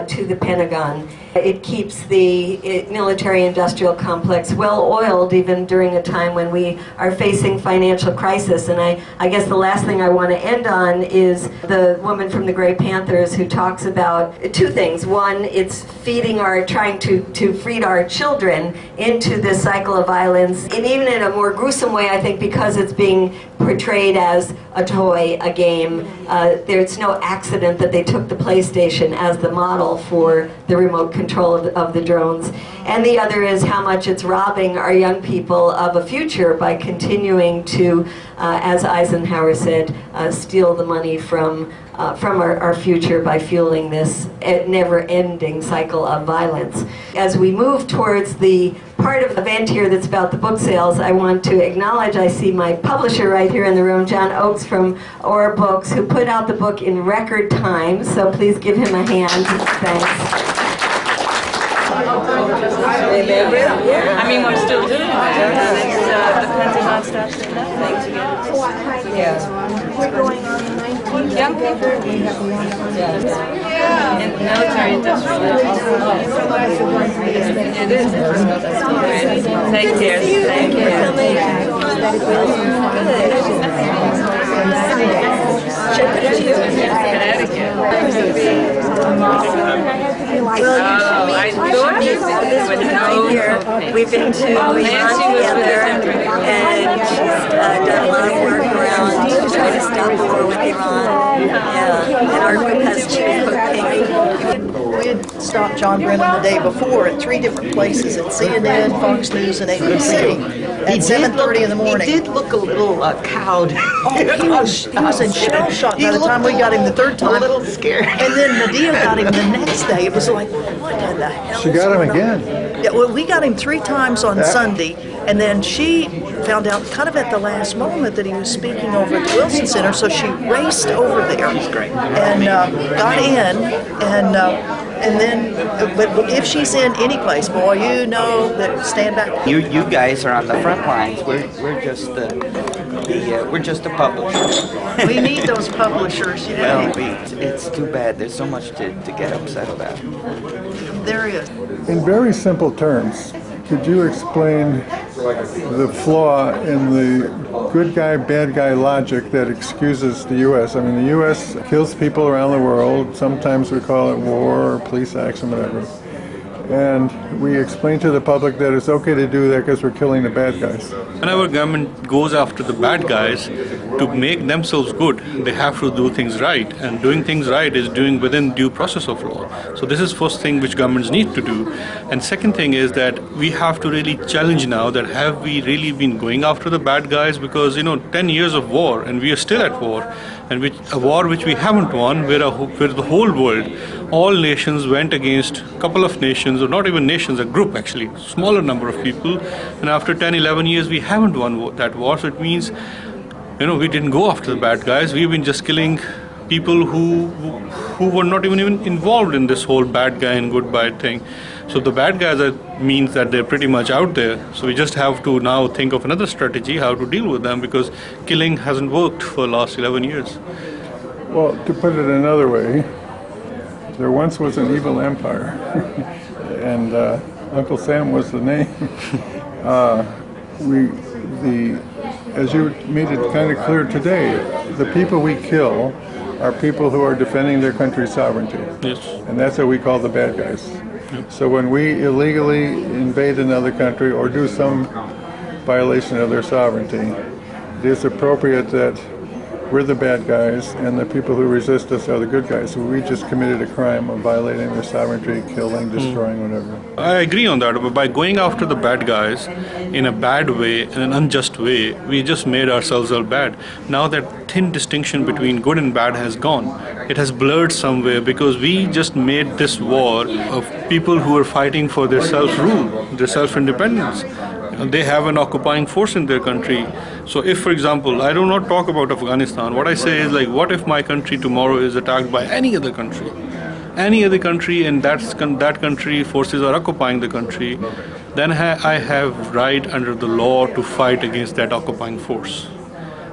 to the Pentagon. It keeps the military-industrial complex well-oiled even during a time when we are facing financial crisis. And I guess the last thing I want to end on is the woman from the Grey Panthers who talks about two things. One, it's trying to feed our children into this cycle of violence, and even in a more gruesome way, I think, because it's being portrayed as a toy, a game. There's no accident that they took the PlayStation as the model for the remote control of the drones. And the other is how much it's robbing our young people of a future by continuing to, as Eisenhower said, steal the money from our future by fueling this never-ending cycle of violence. As we move towards the part of the event here that's about the book sales, I want to acknowledge, I see my publisher right here in the room, John Oakes from Aura Books, who put out the book in record time, so please give him a hand. Thanks. I mean, we're still doing it. It depends on how it starts to happen. We're going on the 19th. Young people. Yeah. And military industrial. It is. Take care. Thank I thought you would We've been to Iran together, and she's done a lot of work around trying to stop the war with Iran. Yeah, and our group has chief cooking. did stop John Brennan the day before at 3 different places, at CNN, Fox News, and ABC, at 7:30 in the morning. He did look a little cowed. Oh, he was in shell shock by the time we got him the third time. A little scared. And then Medea got him the next day. It was like, what in the hell? She got him again. Yeah, well, we got him 3 times on Sunday, and then she found out kind of at the last moment that he was speaking over at the Wilson Center, so she raced over there and got in, and then, but if she's in any place, boy, you know that stand back. You guys are on the front lines. We're just we're just a publisher. We need those publishers, you know. Well, it's too bad. There's so much to get upset about. There is. In very simple terms, could you explain the flaw in the good guy, bad guy logic that excuses the U.S.? I mean, the U.S. kills people around the world. Sometimes we call it war or police action, whatever. And we explain to the public that it's okay to do that because we're killing the bad guys. Whenever government goes after the bad guys, to make themselves good, they have to do things right. And doing things right is doing within due process of law. So this is first thing which governments need to do. And second thing is that we have to really challenge now that have we really been going after the bad guys? Because, 10 years of war and we are still at war. And a war which we haven't won, where the whole world, all nations went against a couple of nations, or not even nations, a group actually, smaller number of people. And after 10, 11 years, we haven't won that war. So it means, we didn't go after the bad guys. We've been just killing people who were not even involved in this whole bad guy and good bad thing. So the bad guys means that they're pretty much out there. So we just have to now think of another strategy how to deal with them, because killing hasn't worked for the last 11 years. Well, to put it another way, there once was an evil empire, and Uncle Sam was the name. As you made it kind of clear today, the people we kill are people who are defending their country's sovereignty. Yes. And that's what we call the bad guys. Yep. So when we illegally invade another country or do some violation of their sovereignty, it is appropriate that we're the bad guys and the people who resist us are the good guys. So we just committed a crime of violating their sovereignty, killing, destroying, whatever. I agree on that, but by going after the bad guys in a bad way, in an unjust way, we just made ourselves all bad. Now that thin distinction between good and bad has gone. It has blurred somewhere because we just made this war of people who are fighting for their self-rule, their self-independence. They have an occupying force in their country. So if, for example, I do not talk about Afghanistan, what I say is like, what if my country tomorrow is attacked by any other country? Any other country, and that country forces are occupying the country, then I have right under the law to fight against that occupying force.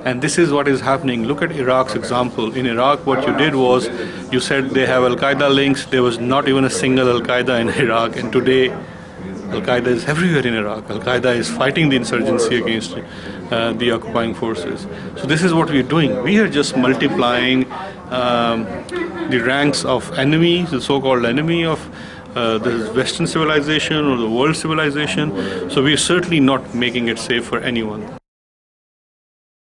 And this is what is happening. Look at Iraq's example. In Iraq, what you did was, you said they have Al-Qaeda links. There was not even a single Al-Qaeda in Iraq, and today Al-Qaeda is everywhere in Iraq. Al-Qaeda is fighting the insurgency against the occupying forces. So this is what we're doing. We are just multiplying the ranks of enemies, the so-called enemy of the Western civilization or the world civilization. So we're certainly not making it safe for anyone.